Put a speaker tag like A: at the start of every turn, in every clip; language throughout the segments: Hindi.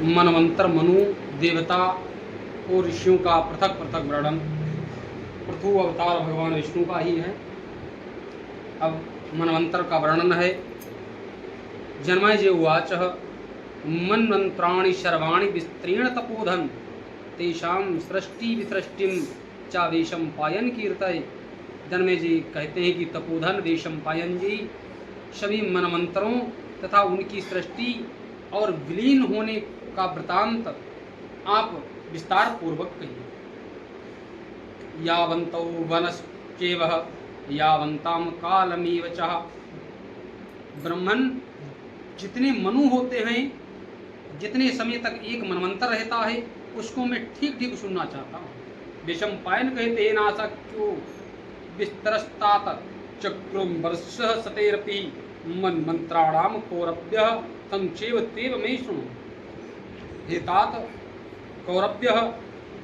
A: मनवंतर मनु देवता और ऋषियों का पृथक पृथक वर्णन पृथु अवतार भगवान विष्णु का ही है। अब मनवंतर का वर्णन है। जन्मय उवाच मन्वंत्राणि सर्वाणि विस्तीर्ण तपोधन तेषां सृष्टि विसृष्टिम चा वेशम पायन कीर्तय। जन्मय जी कहते हैं कि तपोधन वेशम पायन जी सभी मनमंत्रों तथा उनकी सृष्टि और विलीन होने का वृतांत आप विस्तार पूर्वक कहिए। यावन्तौ वनश्चैव यावन्ताम कालमेव च। ब्रह्मन जितने मनु होते हैं, जितने समय तक एक मनमंत्र रहता है, उसको मैं ठीक ठीक सुनना चाहता हूँ। विषम पायन कहते हैं नाशक्यो विस्तरस्तात चक्रुम वर्ष सतेरपि मनमंत्राणाम कौरभ्य संक्षेव तेव में सुनो। हे तात, कौरभ्य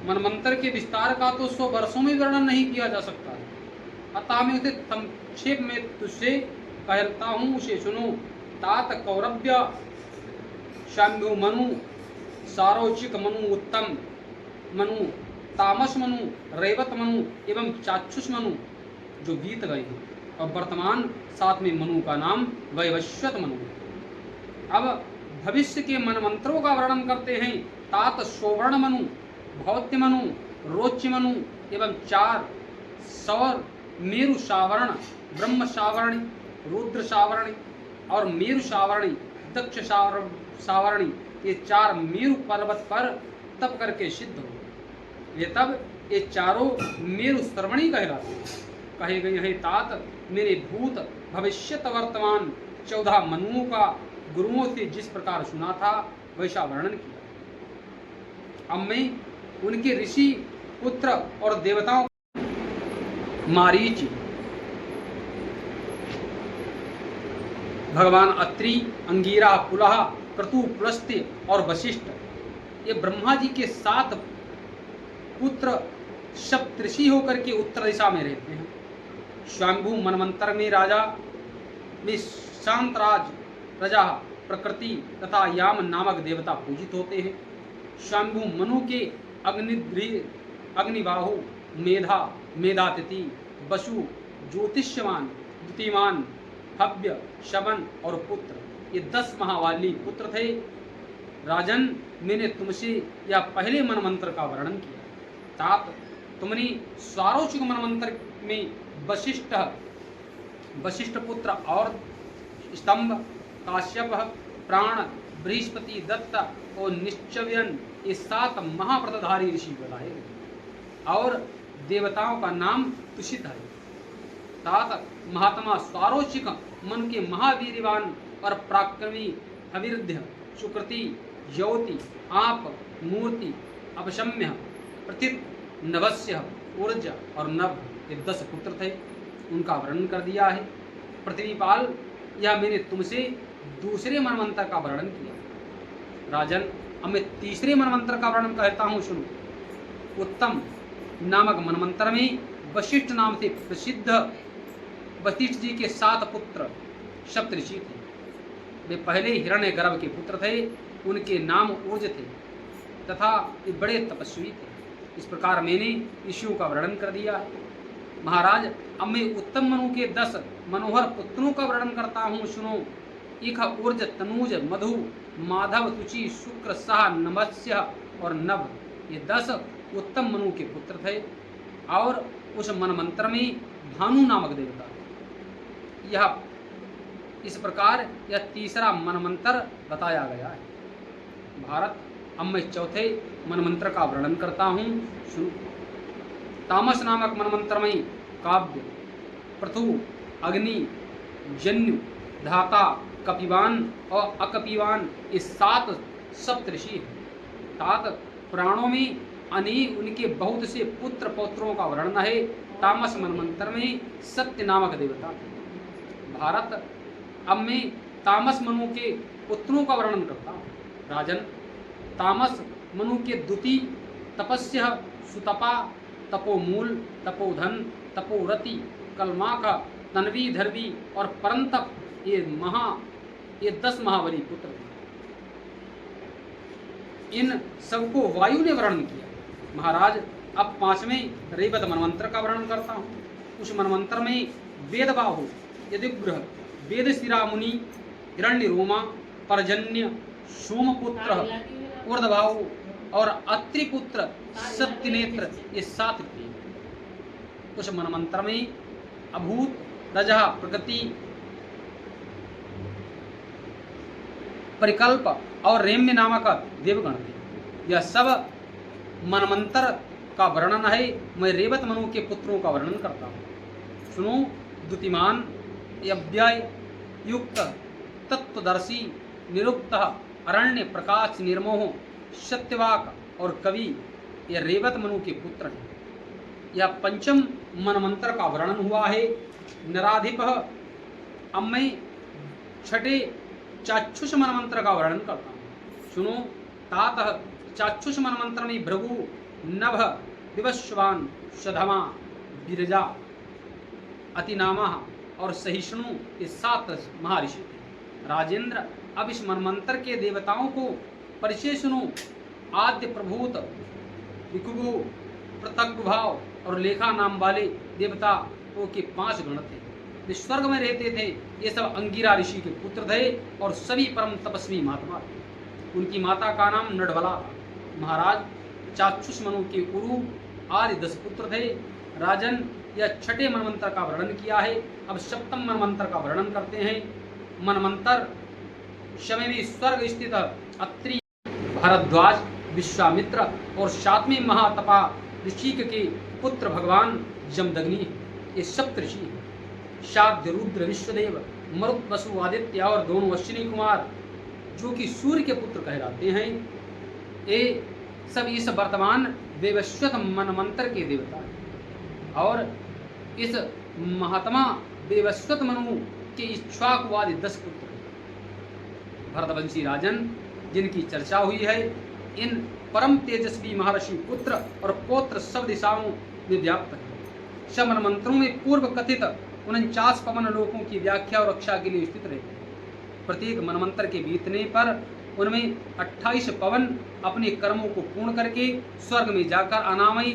A: मनमंत्र के विस्तार का तो 100 वर्षों में वर्णन नहीं किया जा सकता है, अतः मैं उसे संक्षेप में तुझसे कहता हूँ, उसे सुनो। तात कौरभ्य शाम्भु मनु सारोचिक मनु उत्तम मनु तामस मनु रेवत मनु एवं चाक्षुष मनु जो बीत गए हैं, और वर्तमान 7वें मनु का नाम वैवस्वत मनु है। अब भविष्य के मनमंत्रों का वर्णन करते हैं। तात सौवर्ण मनु भौत्य मनु रोच्य मनु एवं 4 सौर मेरु सावर्ण ब्रह्म सावरणी रुद्र सावरणी और मेरु सावरणी दक्ष सावरणी, ये 4 मेरु पर्वत पर तप करके सिद्ध हो। ये तब ये चारों मेरु श्रवणी कहलाते कहे गए हैं। तात मेरे भूत भविष्यत वर्तमान 14 मनुओं का गुरुओं से जिस प्रकार सुना था वैसा वर्णन किया। अब मैं उनके ऋषि पुत्र और देवताओं मारीच, भगवान अत्रि, अंगिरा, पुलह, क्रतु, पुलस्त्य और वशिष्ठ, ये ब्रह्मा जी के 7 पुत्र सप्तऋषि होकर के उत्तर दिशा में रहते हैं। स्वयंभू मनमंत्र में राजा में शांतराज प्रजा प्रकृति तथा याम नामक देवता पूजित होते हैं। स्वयंभू मनु के अग्निबाहु मेधा मेधातिथि वसु ज्योतिष्यमान द्युतिमान हव्य शवन और पुत्र, ये 10 महावाली पुत्र थे। राजन, मैंने तुमसे यह पहले मनमंत्र का वर्णन किया। तात, तुमने स्वारोचिक मनमंत्र में वशिष्ठ पुत्र और स्तंभ, काश्यप, प्राण, बृहस्पति, दत्त और निश्चव्यन, ये 7 महाव्रतधारी ऋषि बताए गए और देवताओं का नाम तुषित है। तात, महात्मा स्वारोचिक मन के महावीरवान और पराक्रमी अविरुद्ध सुकृति ज्योति आप मूर्ति अपशम्य प्रथित नवस्य ऊर्जा और नभ, ये 10 पुत्र थे, उनका वर्णन कर दिया है। पृथ्वीपाल, यह मैंने तुमसे दूसरे मनमंत्र का वर्णन किया। राजन, अब मैं तीसरे मनमंत्र का वर्णन कहता हूँ, सुनो। उत्तम नामक मनमंत्र में वशिष्ठ नाम से प्रसिद्ध वशिष्ठ जी के 7 पुत्र सप्तऋषि थे। वे पहले हिरण्य गर्भ के पुत्र थे, उनके नाम ऊर्ज थे तथा ये बड़े तपस्वी थे। इस प्रकार मैंने ऋषियों का वर्णन कर दिया है। महाराज, अब मैं उत्तम मनु के 10 मनोहर पुत्रों का वर्णन करता हूँ, सुनो। इख, ऊर्ज, तनूज, मधु, माधव, तुचि, शुक्र, सह, नमस्य और नभ, ये 10 उत्तम मनु के पुत्र थे। और उस मनमंत्र में भानु नामक देवता थे। यह इस प्रकार यह तीसरा मनमंत्र बताया गया है। भारत, अब मैं चौथे मनमंत्र का वर्णन करता हूँ, सुनो। तामस नामक मनमंत्र में काव्य, पृथु, अग्नि, जन्यु, धाता, कपिवान और अकपिवान, ये 7 सप्तऋषि हैं। तात, पुराणों में अनेक उनके बहुत से पुत्र पौत्रों का वर्णन है। तामस मनमंत्र में सत्य नामक देवता थे। भारत, अब मैं तामस मनु के पुत्रों का वर्णन करता हूँ। राजन, तामस मनु के द्युति, तपस्य, सुतपा, तपोमूल, तपोधन, तपोरति, कलमाक, तन्वी, धर्वी और परंतप, ये 10 महाबली पुत्र थे। इन सबको वायु ने वर्णन किया। महाराज अब 5वें रेवत मनमंत्र का वर्णन करता हूँ। उस मनमंत्र में वेदबाहु, यदिग्रह, वेदशिरा मुनि, हिरण्य रोमा, पर्जन्य, सोमपुत्र, ऊर्ध्वबाहु और अत्रिपुत्र, सत्यनेत्र, ये 7 थे। उस मनमंत्र में अभूत, रजः, प्रगति, परिकल्प और रेम्य नामक देवगण थे। यह सब मनमंत्र का वर्णन है। मैं रेवत मनु के पुत्रों का वर्णन करता हूँ। सुनो। द्युतिमान, अव्यय, युक्त, तत्वदर्शी, निरुक्त, अरण्य, प्रकाश, निर्मोह, सत्यवाक और कवि, ये रेवत मनु के पुत्र हैं। यह 5म मनमंत्र का वर्णन हुआ है। नराधिप। अब मैं 6ठे चाक्षुष मनमंत्र का वर्णन करता हूँ। सुनो। तातः चाक्षुष मनमंत्र में भृगु, नभ, विवस्वान, सधमा, विरजा, अतिनामा और सहिष्णु, ये 7 महर्षि थे। राजेंद्र, अब इस मनमंत्र के देवताओं को परिचय सुनो। आद्य, प्रभूत, ऋकुगु, पृथग्भाव और लेखा नाम वाले देवताओं के 5 गण थे। वे स्वर्ग में रहते थे। ये सब अंगिरा ऋषि के पुत्र थे और सभी परम तपस्वी महात्मा थे। उनकी माता का नाम नडबला था। महाराज, चाक्षुष मनु के कुरु आदि 10 पुत्र थे। राजन, यह 6ठे मनमंत्र का वर्णन किया है। अब 7म मनमंत्र का वर्णन करते हैं। मनमंत्र समय में स्वर्ग स्थित अत्रि, भारद्वाज, विश्वामित्र और 7वें महातपा ऋषि के पुत्र भगवान जमदग्नि हैं। ये 7 ऋषि हैं। शाक्य, रुद्र, विश्वदेव, मरुत, वसु, आदित्य और दोनों अश्विनी कुमार, जो कि सूर्य के पुत्र कहलाते हैं, ये सब इस वर्तमान वैवस्वत मनमंत्र के देवता हैं। और इस महात्मा वैवस्वत मनु के इक्ष्वाकुवादि 10 पुत्र हैं। भरतवंशी राजन, जिनकी चर्चा हुई है, इन परम तेजस्वी महर्षि पुत्र और पौत्र सब दिशाओं में व्याप्त है। सब मनमंत्रों में पूर्व कथित 49 पवन लोकों की व्याख्या और रक्षा के लिए स्थित रहते हैं। प्रत्येक मनमंत्र के बीतने पर उनमें 28 पवन अपने कर्मों को पूर्ण करके स्वर्ग में जाकर अनामयी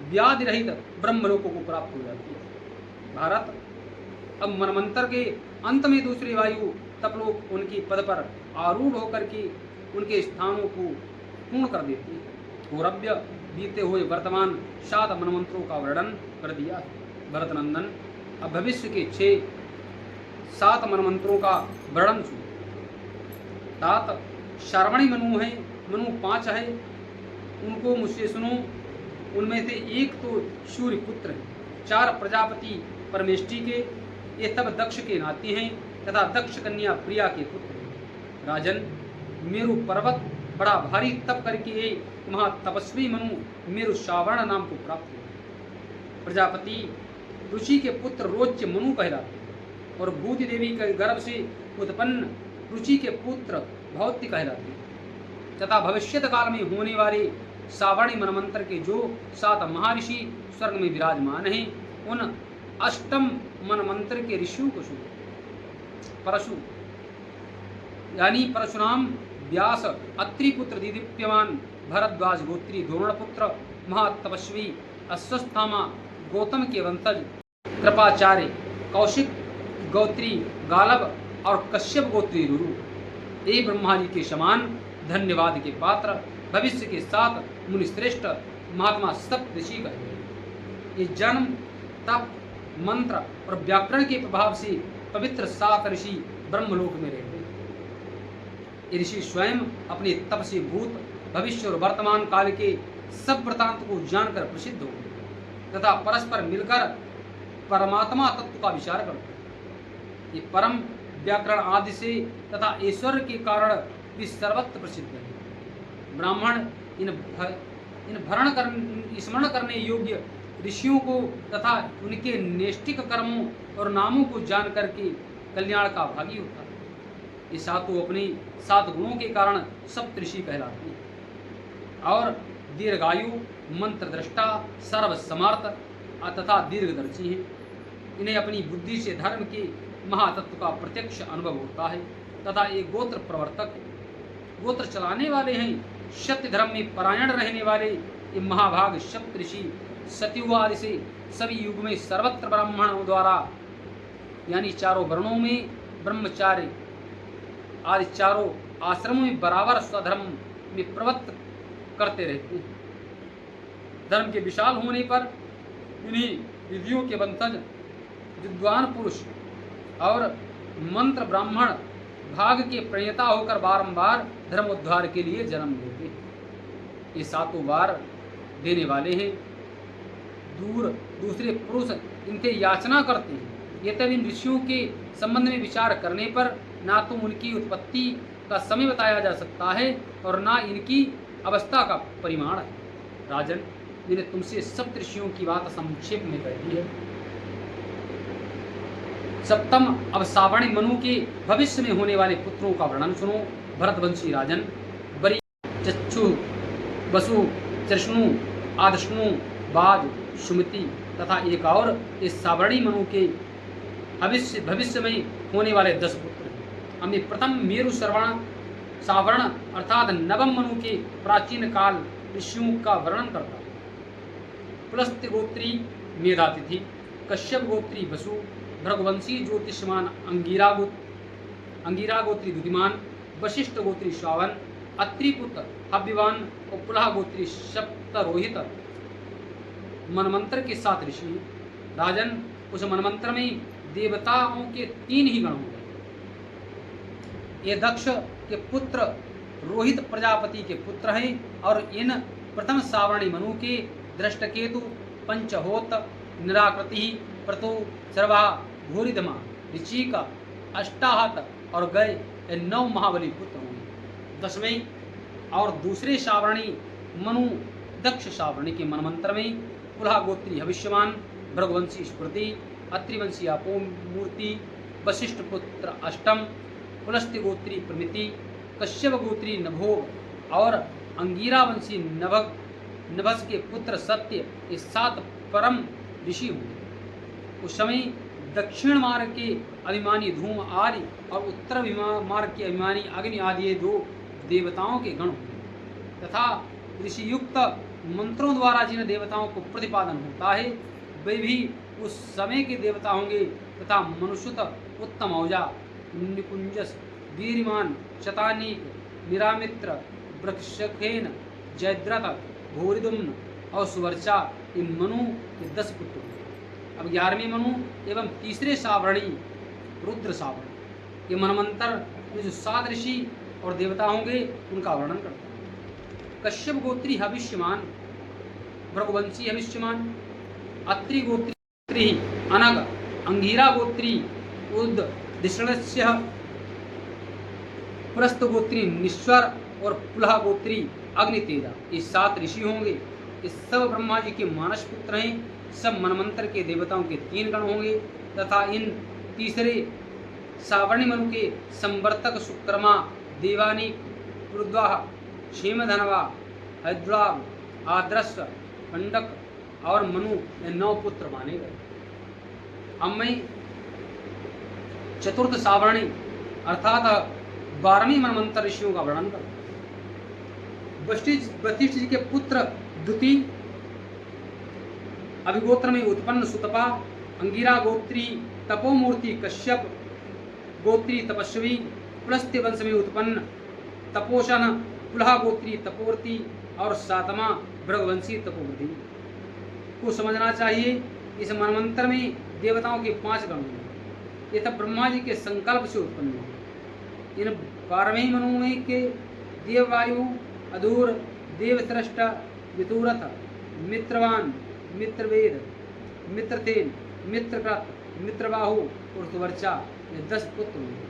A: व्याधि रहित ब्रह्मलोकों को प्राप्त हो जाती है। भारत, अब मनमंत्र के अंत में दूसरी वायु तपलोक उनकी पद पर आरूढ़ होकर के उनके स्थानों को पूर्ण कर देती है। गौरव्य बीते हुए वर्तमान 7 मनमंत्रों का वर्णन कर दिया है। भरतनंदन, अब भविष्य के 7 मनमंत्रों का वर्णन सुनो। तात श्रवणी मनु है, मनु 5 है, उनको मुझसे सुनो। उनमें से एक तो सूर्य पुत्र है, 4 प्रजापति परमेष्टि के, ये तब दक्ष के नाती हैं तथा दक्ष कन्या प्रिया के पुत्र हैं। राजन, मेरु पर्वत बड़ा भारी तप करके महातपस्वी मनु मेरु श्रावण नाम को प्राप्त हुआ। प्रजापति ऋषि के पुत्र रोच्य मनु कहलाते हैं और भूति देवी के गर्भ से उत्पन्न ऋषि के पुत्र भौत्य कहलाते हैं। तथा भविष्यत काल में होने वाले सावर्णी मनमंत्र के जो 7 महर्षि स्वर्ग में विराजमान हैं, उन 8म मनमंत्र के ऋषियों को सुनो। परशु यानी परशुराम, व्यास, अत्रिपुत्र, दिदीप्यमान, भरद्वाज गोत्री, द्रोणपुत्र, महातपस्वी, अश्वत्थामा, गौतम के वंशज, कृपाचार्य, कौशिक गोत्री, गालब और कश्यप गोत्री रुरु, ये ब्रह्मा जी के समान धन्यवाद के पात्र भविष्य के 7 मुनिश्रेष्ठ महात्मा सप्त ऋषि कहे। ये जन्म, तप, मंत्र और व्याकरण के प्रभाव से पवित्र 7 ऋषि ब्रह्मलोक में रहते हैं। ये ऋषि स्वयं अपने तप से भूत, भविष्य और वर्तमान काल के सब वृतांत को जानकर प्रसिद्ध हो तथा परस्पर मिलकर परमात्मा तत्व का विचार करते हैं। ये परम व्याकरण आदि से तथा ऐश्वर्य के कारण भी सर्वत्र प्रसिद्ध है। ब्राह्मण स्मरण करने योग्य ऋषियों को तथा उनके नैष्ठिक कर्मों और नामों को जान करके कल्याण का भागी होता है। ये 7 अपने 7 गुणों के कारण सप्त ऋषि कहलाते हैं और दीर्घायु, मंत्र दृष्टा, सर्वसमर्थ तथा दीर्घदर्शी हैं। इन्हें अपनी बुद्धि से धर्म के महातत्व का प्रत्यक्ष अनुभव होता है तथा ये गोत्र प्रवर्तक, गोत्र चलाने वाले हैं सत्य धर्म में परायण रहने वाले ये महाभाग सप्त ऋषि सतयुग आदि से सभी युग में सर्वत्र ब्राह्मणों द्वारा यानी चारों वर्णों में ब्रह्मचार्य आदि चारों आश्रमों में बराबर स्वधर्म में प्रवृत्त करते रहते हैं। धर्म के विशाल होने पर इन्हीं विधियों के वंशज विद्वान पुरुष और मंत्र ब्राह्मण भाग के प्रणेता होकर बारंबार धर्मोद्धार के लिए जन्म लेते हैं। ये सातों बार देने वाले हैं। दूसरे पुरुष इनके याचना करते हैं। ये तब इन ऋषियों के संबंध में विचार करने पर ना तो उनकी उत्पत्ति का समय बताया जा सकता है और ना इनकी अवस्था का परिमाण है। राजन, मैंने तुमसे सप्त ऋषियों की बात संक्षेप में कह दी है। सप्तम, अब सावर्णी मनु के भविष्य में होने वाले पुत्रों का वर्णन सुनो। भरतवंशी राजन, बरी, चक्षु, वसु, कृष्णु, आदष्णु, बाज, सुमति तथा एक और इस सावर्णी मनु के भविष्य में होने वाले 10 पुत्र हैं। हमें प्रथम मेरु सावर्ण अर्थात नवम मनु के प्राचीन काल ऋषियों का वर्णन करता है। पुलस्त्य गोत्री मेधातिथि, कश्यप गोत्री वसु, भृगवंशी ज्योतिषमान अंगिरा गोत्री दुतिमान, वशिष्ठ गोत्री श्रावण, अत्रिपुत्र हव्यवान और पुलह गोत्री सप्तरोहित मनमंत्र के 7 ऋषि। राजन, उस मनमंत्र में देवताओं के 3 ही गण होंगे। ये दक्ष के पुत्र रोहित प्रजापति के पुत्र हैं और इन प्रथम सावर्णी मनु के दृष्टकेतु, पंचहोत, निराकृति, प्रतु, सर्वा, घोरिधमा, ऋचिका, अष्टाहत और गय, ये 9 महाबली पुत्र होंगे। 10वें और दूसरे सावर्णी मनु दक्ष सावर्णी के मनमंत्र में पुलह गोत्री हविष्यमान, भृगवंशी स्मृति, अत्रिवंशी आपो मूर्ति, वशिष्ठ पुत्र अष्टम, पुलस्त्य गोत्री प्रमिति, कश्यप गोत्री नभोग और अंगिरावंशी नभस के पुत्र सत्य, ये 7 परम ऋषि होंगे। उस समय दक्षिण मार्ग के अभिमानी धूम आदि और उत्तर मार्ग के अभिमानी अग्नि आदि ये 2 देवताओं के गण होंगे तथा ऋषि युक्त मंत्रों द्वारा जिन देवताओं को प्रतिपादन होता है वे भी उस समय के देवता होंगे तथा मनुष्यत उत्तम औजा, निकुंजस, वीरमान, शतानीक, निरामित्र, वृक्षखेन, जयद्रथ, घोरिदुम्न और सुवर्चा, इन मनु के 10 पुत्र होंगे। अब 11वें मनु एवं तीसरे सावर्णी रुद्र सावर्ण, ये मनमंत्र में जो 7 ऋषि और देवता होंगे उनका वर्णन करता है। कश्यप गोत्री हविष्यमान, भृगवंशी हविष्यमान, अत्रि गोत्री अनग, अंगिरा गोत्री उद दिशणस्य, पुलस्त गोत्री निश्वर और पुलह गोत्री अग्नितेजा, ये 7 ऋषि होंगे। ये सब ब्रह्मा जी के मानस पुत्र हैं। सब मनमंत्र के देवताओं के 3 गण होंगे तथा इन तीसरे सावर्णी मनु के संवर्तक सुक्रमा, देवानी, रुद्वाह, क्षेमधनवा, हैद्राव, आद्रस, पंडक और मनु, ये 9 पुत्र माने गए। अब मैं चतुर्थ सावर्णी अर्थात 12वें मनमंत्र ऋषियों का वर्णन करता हूं। वशिष्ठ जी के पुत्र द्युति, अभिगोत्र में उत्पन्न सुतपा, अंगिरा गोत्री तपोमूर्ति कश्यप, गोत्री तपस्वी, पुलस्त्य वंश में उत्पन्न तपोशन, पुलह गोत्री तपोवर्ती और 7वां भृगवंशी तपोवृद्धि को समझना चाहिए। इस मनमंत्र में देवताओं के 5 गण हैं। ये तब ब्रह्मा जी के संकल्प से उत्पन्न हुए। इन 12वें मनु में के देववायु, अधूर, देवश्रेष्ठ, वितुरथ, मित्रवान, मित्रवेद, मित्रतेन, मित्रकृत, मित्रबाहु और सुवर्चा, ये 10 पुत्र होंगे।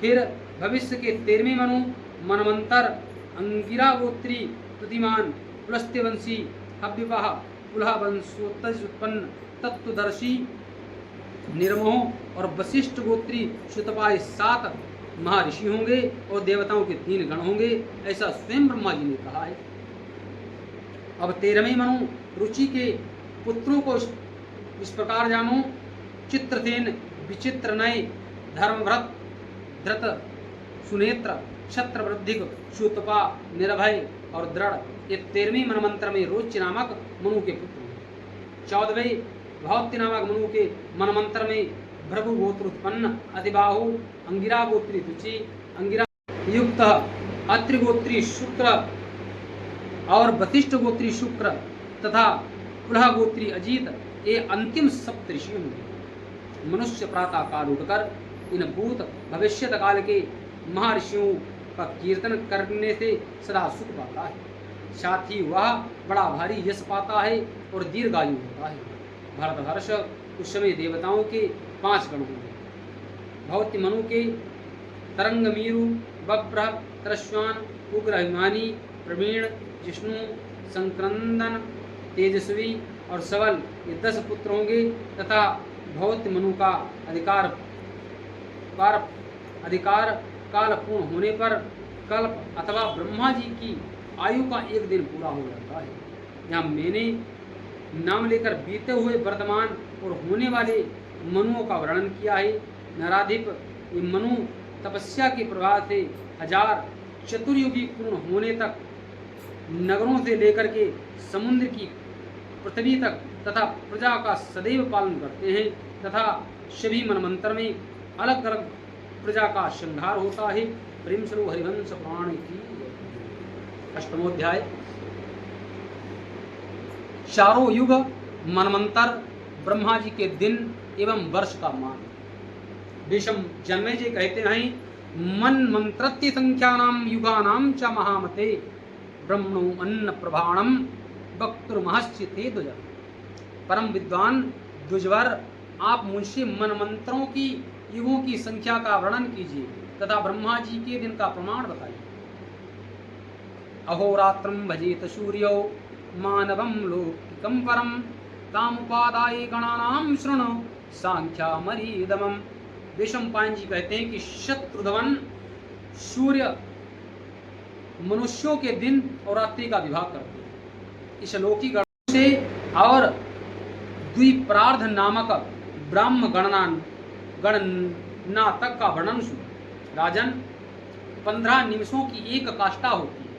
A: फिर भविष्य के 13वें मनु मनमंत्र अंगिरा गोत्री प्रतिमान, पुलस्त्यवंशी हव्यवाह, पुलह वंशोत्तज उत्पन्न तत्वदर्शी निर्मोह और वशिष्ठ गोत्री सुतपाय 7 महर्षि होंगे और देवताओं के 3 गण होंगे, ऐसा स्वयं ब्रह्मा जी ने कहा है। अब 13वें मनु रुचि के पुत्रों को इस प्रकार जानो। चित्रसेन, विचित्र नय, धर्मव्रत, धृत, सुनेत्र, क्षत्रवृद्धिक, शूतपा, निर्भय और दृढ़, ये 13वीं मनमंत्र में रोच्य नामक मनु के पुत्र हैं। 14वें भौत्य नामक मनु के मनमंत्र में भृगु गोत्र उत्पन्न अतिबाहु, अंगिरा गोत्री तुचि, अंगिरा युक्त अत्रि गोत्री शुक्र और वशिष्ठ गोत्री शुक्र तथा पुलह गोत्री अजीत, ये अंतिम सप्तऋषियों में। मनुष्य प्रातः काल उठकर इन भूत भविष्यत काल के महर्षियों का कीर्तन करने से सदा सुख पाता है, साथ ही वह बड़ा भारी यश पाता है और दीर्घायु होता है। भरतहर्ष उस समय देवताओं के 5 गण होंगे। भौत्य मनु के तरंगमीरु, बभ्र, तरस्वान, उग्र अभिमानी, प्रवीण, जिष्णु, संक्रंदन, तेजस्वी और सबल, ये 10 पुत्र होंगे तथा भौत्य मनु का अधिकार काल पूर्ण होने पर कल्प अथवा ब्रह्मा जी की आयु का 1 दिन पूरा हो जाता है। यहाँ मैंने नाम लेकर बीते हुए वर्तमान और होने वाले मनुओं का वर्णन किया है। नराधिप ये मनु तपस्या के प्रभाव से 1000 चतुर्युगी पूर्ण होने तक नगरों से लेकर के समुद्र की पृथ्वी तक तथा प्रजा का सदैव पालन करते हैं तथा सभी मनमंत्र में अलग अलग प्रजा का श्रृंगार होता है। प्रेम से हरिवंश पुराण की 8वां चारों युग मनमंत्र ब्रह्मा जी के दिन एवं वर्ष का मान। विषम जन्मे जी कहते हैं मन मंत्रत्य संख्यानाम युगानाम च महामते ब्रह्मणो अन्न प्रभाणम वक्तुर्महस्य ते द्विज। परम विद्वान द्विजवर, आप मुझसे मन मंत्रों की युगों की संख्या का वर्णन कीजिए तथा ब्रह्मा जी के दिन का प्रमाण बताइए। अहोरात्रम भजेत सूर्यो मानवम लौकिकम परम तामुपादाय गणानाम शृणु सांख्यामरीदमम। विषमपायन जी कहते हैं कि शत्रुध्वन सूर्य मनुष्यों के दिन और रात्रि का विभाग करते हैं। इस लौकिक गणना से और द्विप्रार्ध नामक ब्राह्म गणना तक का वर्णन सुनो। राजन, 15 निमिषों की एक काष्ठा होती है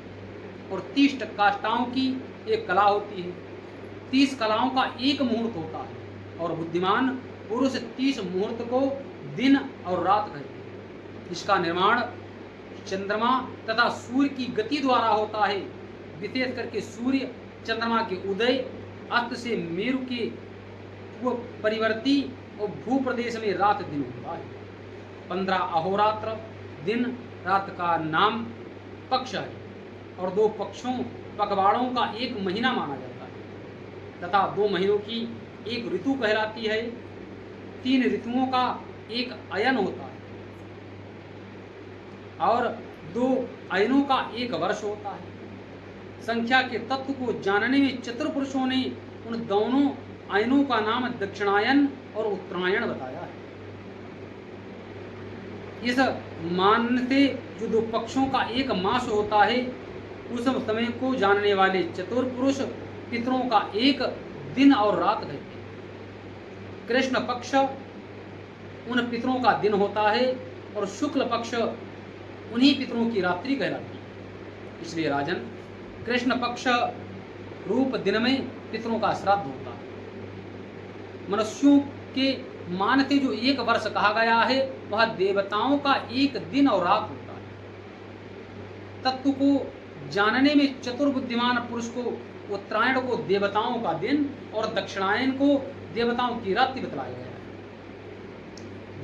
A: और 30 काष्ठाओं की एक कला होती है। 30 कलाओं का एक मुहूर्त होता है और बुद्धिमान पुरुष 30 मुहूर्त को दिन और रात कहते हैं। इसका निर्माण चंद्रमा तथा सूर्य की गति द्वारा होता है। विशेष करके सूर्य चंद्रमा के उदय अस्त से मेरु के परिवर्ती और भू प्रदेश में रात दिन होता है। 15 अहोरात्र दिन रात का नाम पक्ष है और 2 पखवाड़ों का एक महीना माना जाता है तथा 2 महीनों की एक ऋतु कहलाती है। 3 ऋतुओं का एक अयन होता है और 2 अयनों का एक वर्ष होता है। संख्या के तत्व को जानने में चतुर पुरुषों ने उन दोनों अयनों का नाम दक्षिणायन और उत्तरायण बताया है। इस मान से जो 2 पक्षों का एक मास होता है, उस समय को जानने वाले चतुर पुरुष पितरों का एक दिन और रात कहते हैं। कृष्ण पक्ष उन पितरों का दिन होता है और शुक्ल पक्ष उन्हीं पितरों की रात्रि कहलाती है। इसलिए राजन, कृष्ण पक्ष रूप दिन में पितरों का श्राद्ध होता है। मनुष्यों के मान से जो 1 वर्ष कहा गया है, वह देवताओं का एक दिन और रात होता है। तत्व को जानने में चतुर बुद्धिमान पुरुष को उत्तरायण को देवताओं का दिन और दक्षिणायन को देवताओं की रात्रि बतलाया गया है।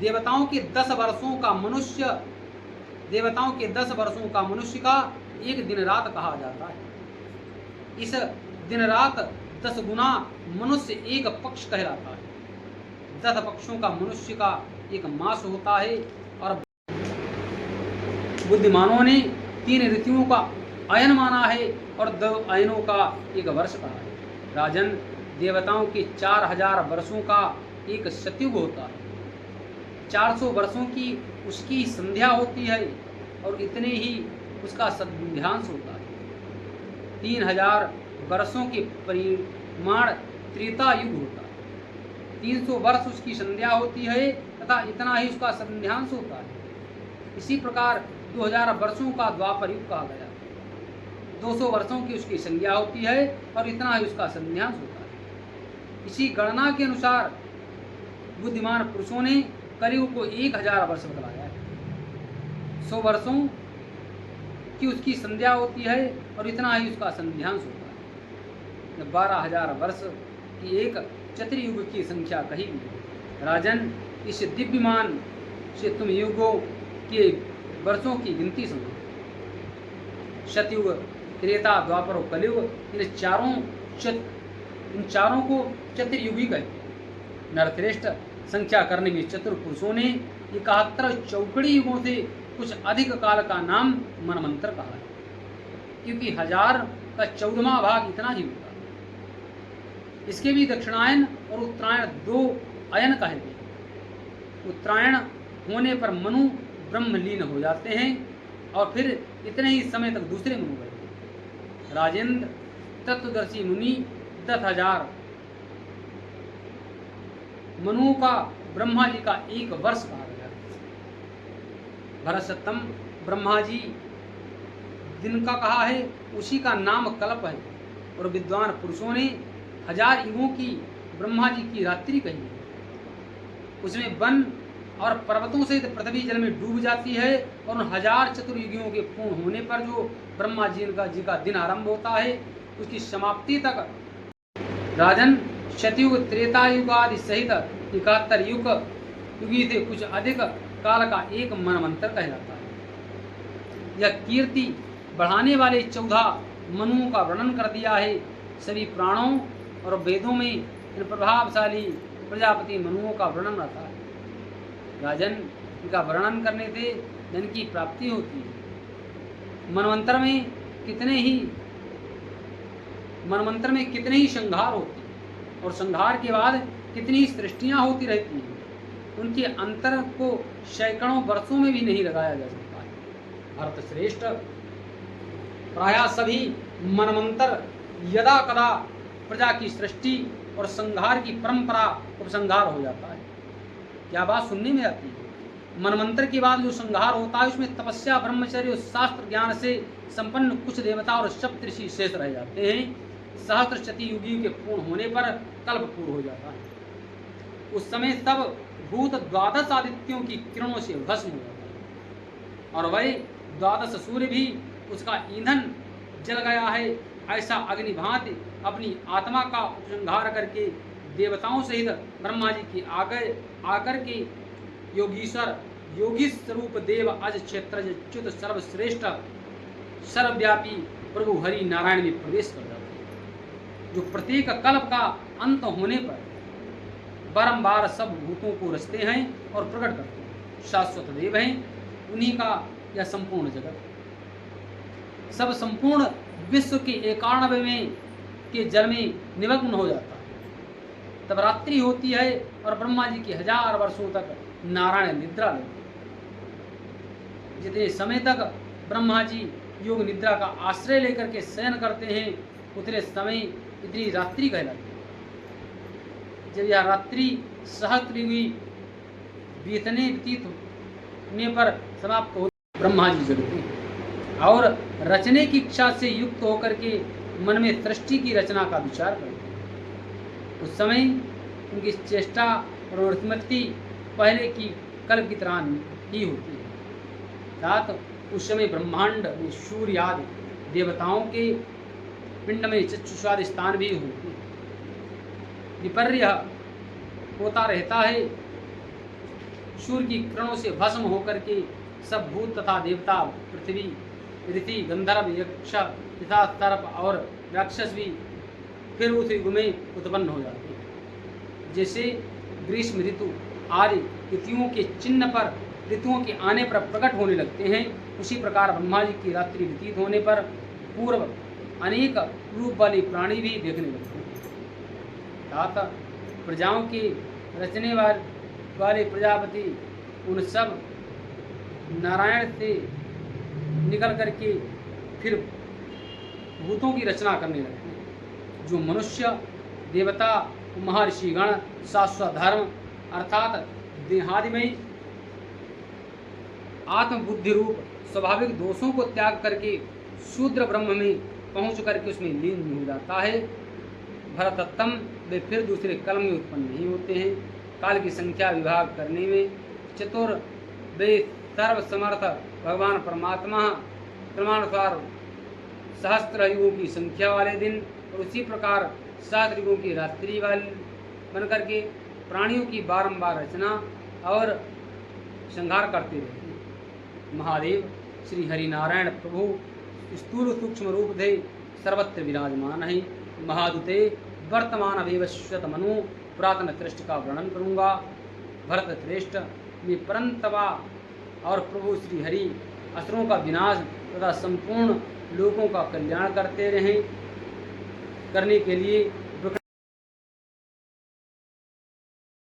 A: देवताओं के 10 वर्षों का मनुष्य का एक दिन रात कहा जाता है। इस दिन रात 10 गुना मनुष्य एक पक्ष कहलाता है। 10 पक्षों का मनुष्य का एक मास होता है और बुद्धिमानों ने 3 ऋतुओं का अयन माना है और 2 अयनों का एक वर्ष कहा है। राजन, देवताओं के 4000 वर्षों का एक सतयुग होता है। 400 वर्षों की उसकी संध्या होती है और इतने ही उसका संध्यांश होता है। 3000 वर्षों के परिमाण त्रेता युग होता है। 300 वर्ष उसकी संध्या होती है तथा इतना ही उसका संध्यांश होता है। इसी प्रकार 2000 वर्षों का द्वापर युग कहा गया। 200 वर्षों की उसकी संज्ञा होती है और इतना ही उसका संन्यास होता है। इसी गणना के अनुसार बुद्धिमान पुरुषों ने कलयुग को 1000 वर्ष बतलाया है। 100 वर्षों की उसकी संध्या होती है और इतना ही उसका संध्यांश होता है। 12,000 वर्ष की एक चतुर्युग की संख्या कही गई है। राजन, इस दिव्यमान से तुम युगों के वर्षों की गिनती सुनो। सतयुग, त्रेता, द्वापर और कलयुग, इन चारों को चतुर्युगी कहते हैं। नरश्रेष्ठ, संख्या करने में चतुर पुरुषों ने 71 चौकड़ी युगों से कुछ अधिक काल का नाम मनमंत्र कहा है, क्योंकि 1000 का 14वां भाग इतना ही होता है। इसके भी दक्षिणायन और उत्तरायण 2 अयन कहे गए। उत्तरायण होने पर मनु ब्रह्मलीन हो जाते हैं और फिर इतने ही समय तक दूसरे मनु रहते। राजेंद्र, तत्वदर्शी मुनि 10,000 मनुओं का ब्रह्मा जी का 1 वर्ष कहा गया। भरतसत्तम, ब्रह्मा जी दिन का कहा है, उसी का नाम कल्प है। और विद्वान पुरुषों ने 1000 युगों की ब्रह्मा जी की रात्रि कही है। उसमें वन और पर्वतों से पृथ्वी जल में डूब जाती है और उन 1000 चतुर्युगियों के पूर्ण होने पर जो ब्रह्मा जी का दिन आरंभ होता है, उसकी समाप्ति तक राजन सतयुग, त्रेता युग आदि सहित 71 युगी से कुछ अधिक काल का एक मनमंत्र कहलाता है। यह कीर्ति बढ़ाने वाले 14 मनुओं का वर्णन कर दिया है। सभी पुराणों और वेदों में इन प्रभावशाली प्रजापति मनुओं का वर्णन रहता है। राजन, इनका वर्णन करने से धन की प्राप्ति होती है। मनमंत्र में कितने ही संहार होते हैं और संहार के बाद कितनी ही सृष्टियां होती रहती हैं। उनके अंतर को सैकड़ों वर्षों में भी नहीं लगाया जा सकता है। भरत श्रेष्ठ, प्रायः सभी मनमंत्र यदा कदा प्रजा की सृष्टि और संहार की परंपरा उपसंहार हो जाता है। क्या बात सुनने में आती है? मनमंत्र के बाद जो संहार होता है उसमें तपस्या, ब्रह्मचर्य और शास्त्र ज्ञान से संपन्न कुछ देवता और सप्त ऋषि शेष रह जाते हैं। सहस्त्र चतुर्युगी के पूर्ण होने पर कल्प पूर्ण हो जाता है। उस समय सब भूत 12 आदित्यों की किरणों से भस्म हो जाता है और वह 12 सूर्य भी उसका ईंधन जल गया है। ऐसा अग्निभांति अपनी आत्मा का उपसंहार करके देवताओं सहित ब्रह्मा जी की आकर के योगीश्वर, योगी स्वरूप देव अज क्षेत्र च्युत सर्वश्रेष्ठ सर्वव्यापी प्रभु हरि नारायण में प्रवेश कर जाते हैं, जो प्रत्येक कल्प का अंत होने पर बारंबार सब भूतों को रचते हैं और प्रकट करते हैं। शाश्वत देव हैं, उन्हीं का यह संपूर्ण जगत, सब संपूर्ण विश्व के 91 के जल में निमग्न हो जाता है। तब रात्रि होती है और ब्रह्मा जी की 1000 वर्षों तक नारायण निद्रा लेते। जितने समय तक ब्रह्मा जी योग निद्रा का आश्रय लेकर के शयन करते हैं, उतने समय इतनी रात्रि कहलाती है। जब यह रात्रि सहस्त्रयुगी व्यतीत होने पर समाप्त हो, ब्रह्मा जी जगते हैं और रचने की इच्छा से युक्त होकर के मन में सृष्टि की रचना का विचार करते हैं। उस समय उनकी चेष्टा और स्मृति पहले की कल्प की तरह ही होती है। साथ उस समय ब्रह्मांड में सूर्य आदि देवताओं के पिंड में चक्षुषाद स्थान भी होते हैं। विपर्य होता रहता है। सूर्य की किरणों से भस्म होकर के सब भूत तथा देवता, पृथ्वी, ऋषि, गंधर्व, यक्ष तथा सर्प और राक्षस भी फिर उस युग में उत्पन्न हो जाते हैं। जैसे ग्रीष्म ऋतु आदि ऋतुओं के चिन्ह पर ऋतुओं के आने पर प्रकट होने लगते हैं, उसी प्रकार ब्रह्मा जी की रात्रि व्यतीत होने पर पूर्व अनेक रूप वाले प्राणी भी देखने लगते हैं। अतः प्रजाओं के रचने वाले प्रजापति उन सब नारायण से निकल करके फिर भूतों की रचना करने लगते हैं, जो मनुष्य, देवता, महर्षिगण, शाश्वत धर्म अर्थात देहादिमय आत्मबुद्धि रूप स्वाभाविक दोषों को त्याग करके शूद्र ब्रह्म में पहुंच करके उसमें लीन हो जाता है। भरतत्तम वे फिर दूसरे कलम में उत्पन्न नहीं होते हैं। काल की संख्या विभाग करने में चतुर वे सर्वसमर्थ भगवान परमात्मा क्रमानुसार सहस्त्र युगों की संख्या वाले दिन और उसी प्रकार सहस्त्र युगों की रात्रि वाले बन करके प्राणियों की बारंबार रचना और संहार करते रहते हैं। महादेव श्री हरिनारायण प्रभु स्थूल सूक्ष्म रूप थे सर्वत्र विराजमान है। महादुते वर्तमान अभिवश्यत मनु पुरातन कृष्ण का वर्णन करूँगा। भरत श्रेष्ठ में परंतवा और प्रभु श्री हरि असुरों का विनाश तथा संपूर्ण लोगों का कल्याण करते रहें। करने के लिए